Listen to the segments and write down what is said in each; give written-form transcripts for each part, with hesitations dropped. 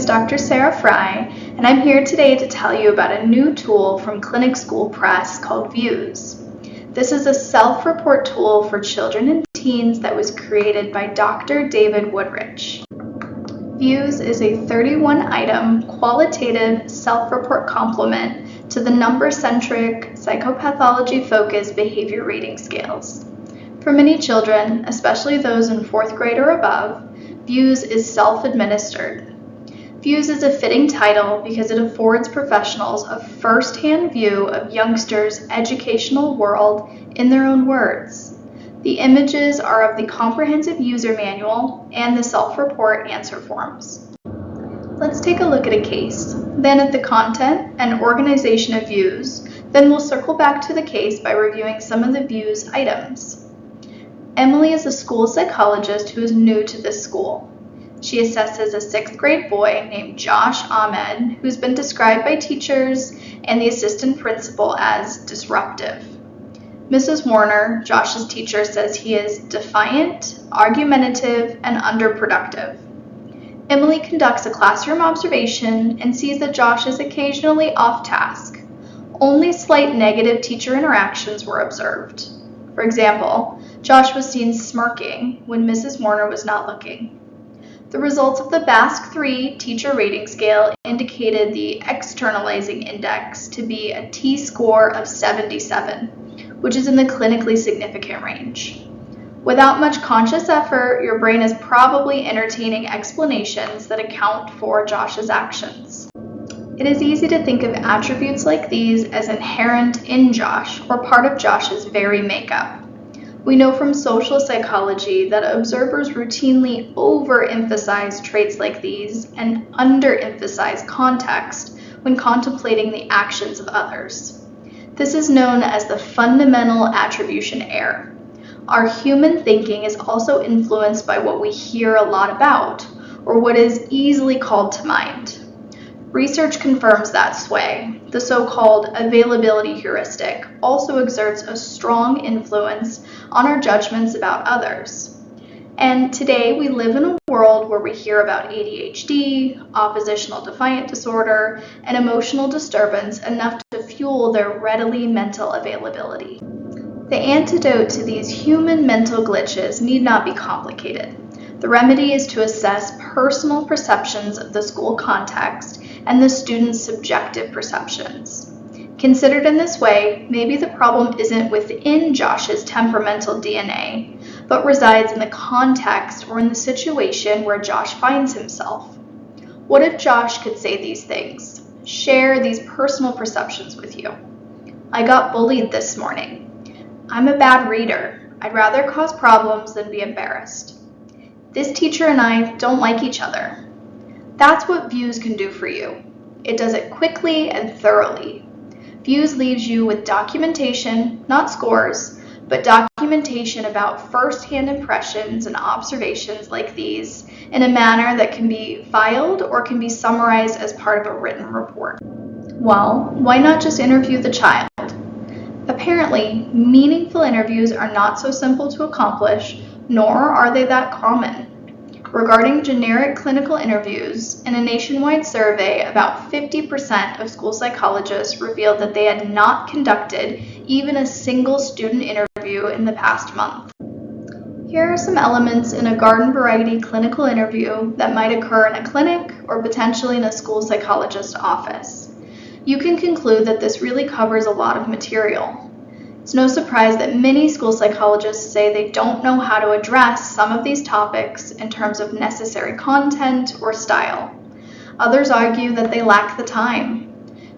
is Dr. Sarah Fry, and I'm here today to tell you about a new tool from Clinic School Press called Views. This is a self-report tool for children and teens that was created by Dr. David Woodrich. Views is a 31-item qualitative self-report complement to the number-centric, psychopathology-focused behavior rating scales. For many children, especially those in 4th grade or above, Views is self-administered. Views is a fitting title because it affords professionals a first-hand view of youngsters' educational world in their own words. The images are of the comprehensive user manual and the self-report answer forms. Let's take a look at a case, then at the content and organization of Views, then we'll circle back to the case by reviewing some of the Views items. Emily is a school psychologist who is new to this school. She assesses a 6th grade boy named Josh Ahmed, who's been described by teachers and the assistant principal as disruptive. Mrs. Warner, Josh's teacher, says he is defiant, argumentative, and underproductive. Emily conducts a classroom observation and sees that Josh is occasionally off task. Only slight negative teacher interactions were observed. For example, Josh was seen smirking when Mrs. Warner was not looking. The results of the BASC-3 teacher rating scale indicated the externalizing index to be a T-score of 77, which is in the clinically significant range. Without much conscious effort, your brain is probably entertaining explanations that account for Josh's actions. It is easy to think of attributes like these as inherent in Josh or part of Josh's very makeup. We know from social psychology that observers routinely overemphasize traits like these and underemphasize context when contemplating the actions of others. This is known as the fundamental attribution error. Our human thinking is also influenced by what we hear a lot about, or what is easily called to mind. Research confirms that sway. The so-called availability heuristic also exerts a strong influence on our judgments about others. And today we live in a world where we hear about ADHD, oppositional defiant disorder, and emotional disturbance enough to fuel their readily mental availability. The antidote to these human mental glitches need not be complicated. The remedy is to assess personal perceptions of the school context and the student's subjective perceptions. Considered in this way, maybe the problem isn't within Josh's temperamental DNA, but resides in the context or in the situation where Josh finds himself. What if Josh could say these things, share these personal perceptions with you? I got bullied this morning. I'm a bad reader. I'd rather cause problems than be embarrassed. This teacher and I don't like each other. That's what Views can do for you. It does it quickly and thoroughly. Views leaves you with documentation, not scores, but documentation about first-hand impressions and observations like these in a manner that can be filed or can be summarized as part of a written report. Well, why not just interview the child? Apparently, meaningful interviews are not so simple to accomplish, nor are they that common. Regarding generic clinical interviews, in a nationwide survey, about 50% of school psychologists revealed that they had not conducted even a single student interview in the past month. Here are some elements in a garden variety clinical interview that might occur in a clinic or potentially in a school psychologist's office. You can conclude that this really covers a lot of material. It's no surprise that many school psychologists say they don't know how to address some of these topics in terms of necessary content or style. Others argue that they lack the time.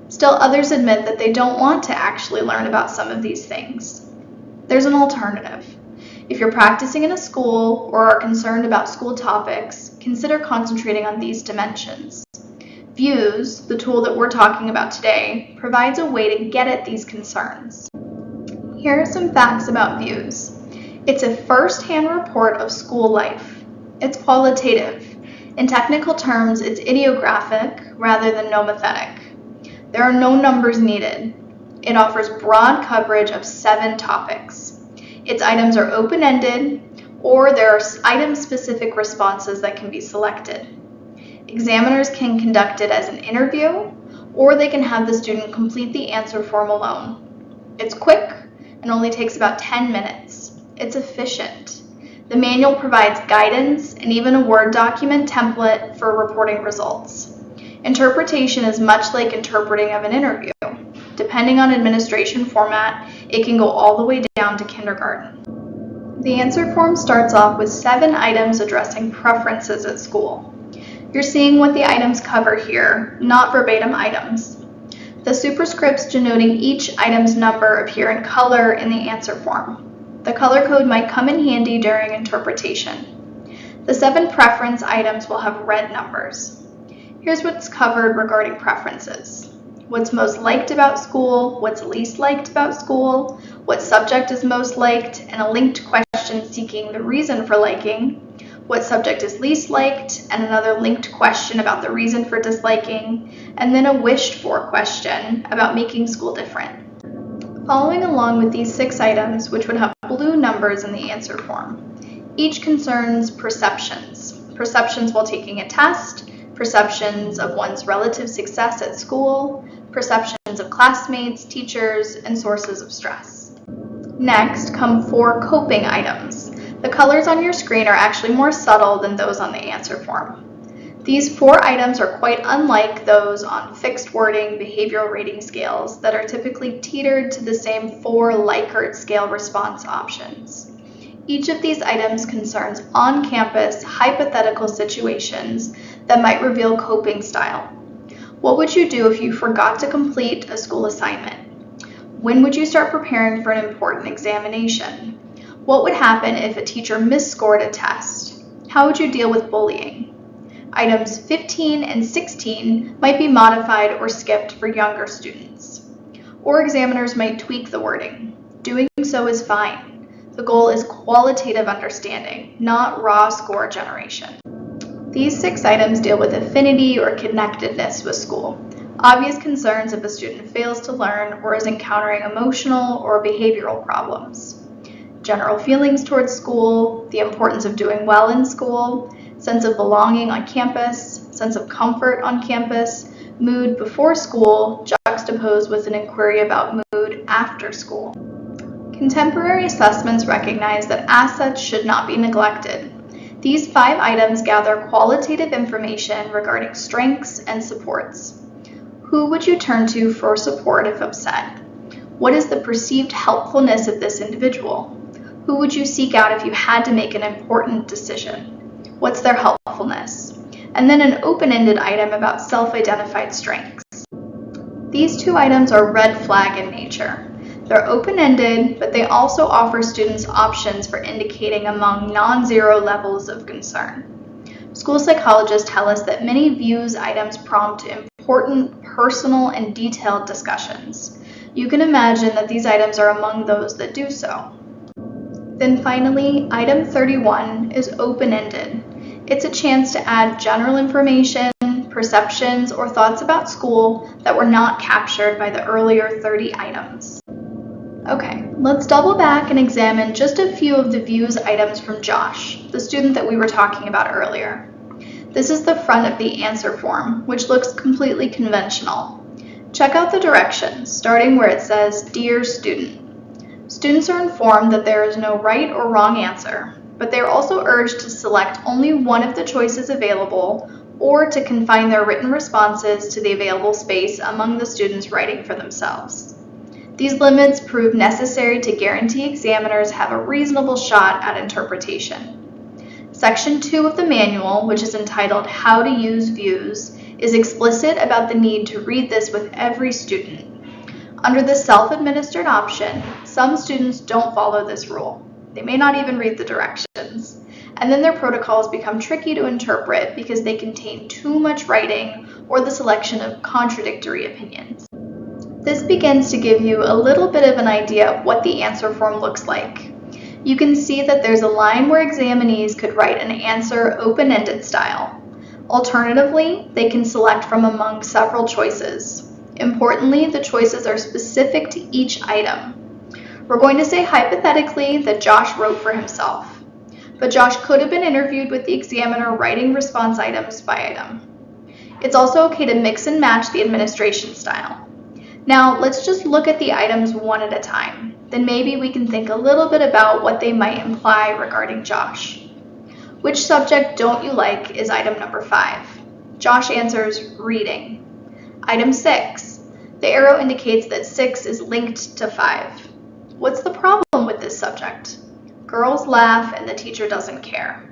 Still, others admit that they don't want to actually learn about some of these things. There's an alternative. If you're practicing in a school or are concerned about school topics, consider concentrating on these dimensions. Views, the tool that we're talking about today, provides a way to get at these concerns. Here are some facts about Views. It's a first-hand report of school life. It's qualitative. In technical terms, it's ideographic rather than nomothetic. There are no numbers needed. It offers broad coverage of 7 topics. Its items are open-ended, or there are item-specific responses that can be selected. Examiners can conduct it as an interview, or they can have the student complete the answer form alone. It's quick and only takes about 10 minutes. It's efficient. The manual provides guidance and even a Word document template for reporting results. Interpretation is much like interpreting of an interview. Depending on administration format, it can go all the way down to kindergarten. The answer form starts off with 7 items addressing preferences at school. You're seeing what the items cover here, not verbatim items. The superscripts denoting each item's number appear in color in the answer form. The color code might come in handy during interpretation. The 7 preference items will have red numbers. Here's what's covered regarding preferences. What's most liked about school, what's least liked about school, what subject is most liked, and a linked question seeking the reason for liking, what subject is least liked, and another linked question about the reason for disliking, and then a wished for question about making school different. Following along with these 6 items, which would have blue numbers in the answer form, each concerns perceptions. Perceptions while taking a test, perceptions of one's relative success at school, perceptions of classmates, teachers, and sources of stress. Next come 4 coping items. The colors on your screen are actually more subtle than those on the answer form. These 4 items are quite unlike those on fixed wording behavioral rating scales that are typically teetered to the same 4 Likert scale response options. Each of these items concerns on-campus hypothetical situations that might reveal coping style. What would you do if you forgot to complete a school assignment? When would you start preparing for an important examination? What would happen if a teacher misscored a test? How would you deal with bullying? Items 15 and 16 might be modified or skipped for younger students. Or examiners might tweak the wording. Doing so is fine. The goal is qualitative understanding, not raw score generation. These 6 items deal with affinity or connectedness with school. Obvious concerns if a student fails to learn or is encountering emotional or behavioral problems. General feelings towards school, the importance of doing well in school, sense of belonging on campus, sense of comfort on campus, mood before school, juxtaposed with an inquiry about mood after school. Contemporary assessments recognize that assets should not be neglected. These 5 items gather qualitative information regarding strengths and supports. Who would you turn to for support if upset? What is the perceived helpfulness of this individual? Who would you seek out if you had to make an important decision? What's their helpfulness? And then an open-ended item about self-identified strengths. These 2 items are red flag in nature. They're open-ended, but they also offer students options for indicating among non-zero levels of concern. School psychologists tell us that many views items prompt important, personal, and detailed discussions. You can imagine that these items are among those that do so. Then finally, item 31 is open-ended. It's a chance to add general information, perceptions, or thoughts about school that were not captured by the earlier 30 items. Okay, let's double back and examine just a few of the views items from Josh, the student that we were talking about earlier. This is the front of the answer form, which looks completely conventional. Check out the directions, starting where it says, Dear Student. Students are informed that there is no right or wrong answer, but they are also urged to select only one of the choices available or to confine their written responses to the available space among the students writing for themselves. These limits prove necessary to guarantee examiners have a reasonable shot at interpretation. Section 2 of the manual, which is entitled How to Use Views, is explicit about the need to read this with every student. Under the self-administered option, some students don't follow this rule. They may not even read the directions. And then their protocols become tricky to interpret because they contain too much writing or the selection of contradictory opinions. This begins to give you a little bit of an idea of what the answer form looks like. You can see that there's a line where examinees could write an answer open-ended style. Alternatively, they can select from among several choices. Importantly, the choices are specific to each item. We're going to say hypothetically that Josh wrote for himself, but Josh could have been interviewed with the examiner writing response items by item. It's also okay to mix and match the administration style. Now, let's just look at the items one at a time. Then maybe we can think a little bit about what they might imply regarding Josh. Which subject don't you like is item number 5. Josh answers reading. Item 6. The arrow indicates that 6 is linked to 5. What's the problem with this subject? Girls laugh and the teacher doesn't care.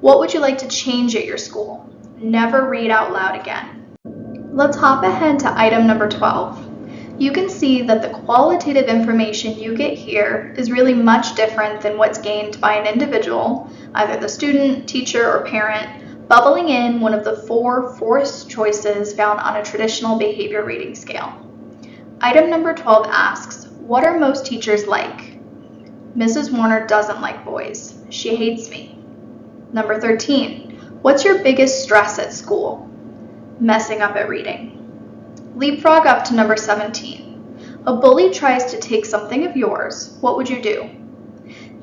What would you like to change at your school? Never read out loud again. Let's hop ahead to item number 12. You can see that the qualitative information you get here is really much different than what's gained by an individual, either the student, teacher, or parent, bubbling in one of the 4 forced choices found on a traditional behavior rating scale. Item number 12 asks, what are most teachers like? Mrs. Warner doesn't like boys. She hates me. Number 13, what's your biggest stress at school? Messing up at reading. Leapfrog up to number 17. A bully tries to take something of yours. What would you do?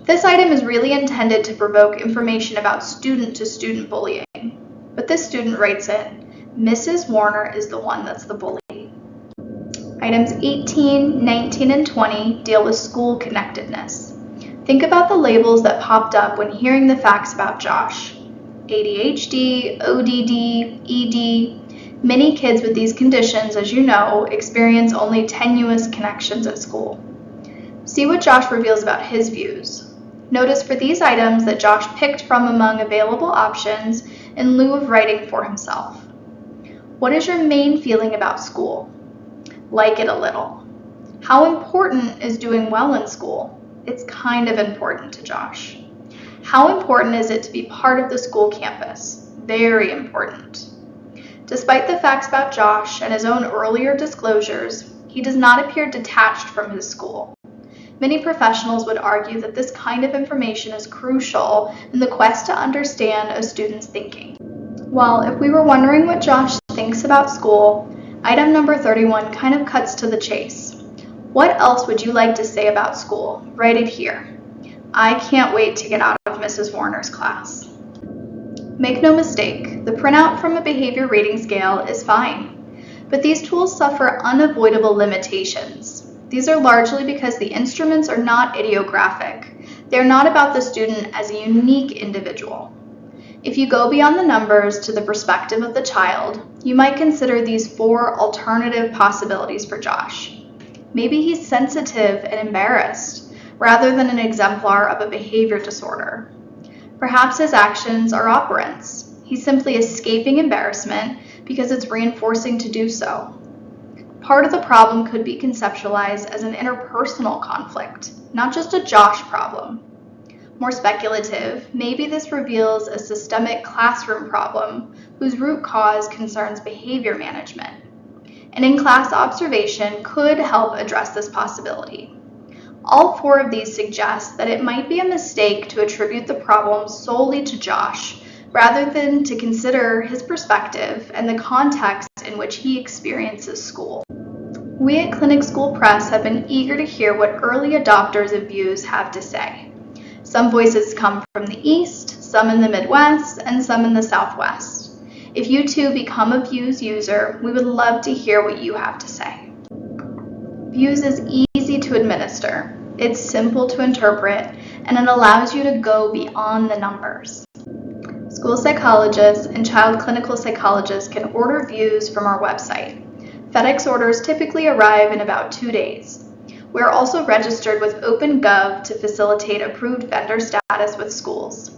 This item is really intended to provoke information about student-to-student bullying. But this student writes in, Mrs. Warner is the one that's the bully. Items 18, 19, and 20 deal with school connectedness. Think about the labels that popped up when hearing the facts about Josh. ADHD, ODD, ED. Many kids with these conditions, as you know, experience only tenuous connections at school. See what Josh reveals about his views. Notice for these items that Josh picked from among available options in lieu of writing for himself. What is your main feeling about school? Like it a little. How important is doing well in school? It's kind of important to Josh. How important is it to be part of the school campus? Very important. Despite the facts about Josh and his own earlier disclosures, he does not appear detached from his school. Many professionals would argue that this kind of information is crucial in the quest to understand a student's thinking. Well, if we were wondering what Josh thinks about school, item number 31 kind of cuts to the chase. What else would you like to say about school? Write it here. I can't wait to get out of Mrs. Warner's class. Make no mistake, the printout from a behavior rating scale is fine, but these tools suffer unavoidable limitations. These are largely because the instruments are not idiographic. They're not about the student as a unique individual. If you go beyond the numbers to the perspective of the child, you might consider these 4 alternative possibilities for Josh. Maybe he's sensitive and embarrassed, rather than an exemplar of a behavior disorder. Perhaps his actions are operants. He's simply escaping embarrassment because it's reinforcing to do so. Part of the problem could be conceptualized as an interpersonal conflict, not just a Josh problem. More speculative, maybe this reveals a systemic classroom problem whose root cause concerns behavior management. An in-class observation could help address this possibility. All 4 of these suggest that it might be a mistake to attribute the problem solely to Josh, rather than to consider his perspective and the context in which he experiences school. We at Clinic School Press have been eager to hear what early adopters of views have to say. Some voices come from the East, some in the Midwest, and some in the Southwest. If you too become a Views user, we would love to hear what you have to say. Views is easy to administer. It's simple to interpret, and it allows you to go beyond the numbers. School psychologists and child clinical psychologists can order Views from our website. FedEx orders typically arrive in about 2 days. We are also registered with OpenGov to facilitate approved vendor status with schools.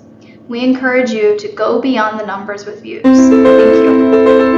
We encourage you to go beyond the numbers with Views. Thank you.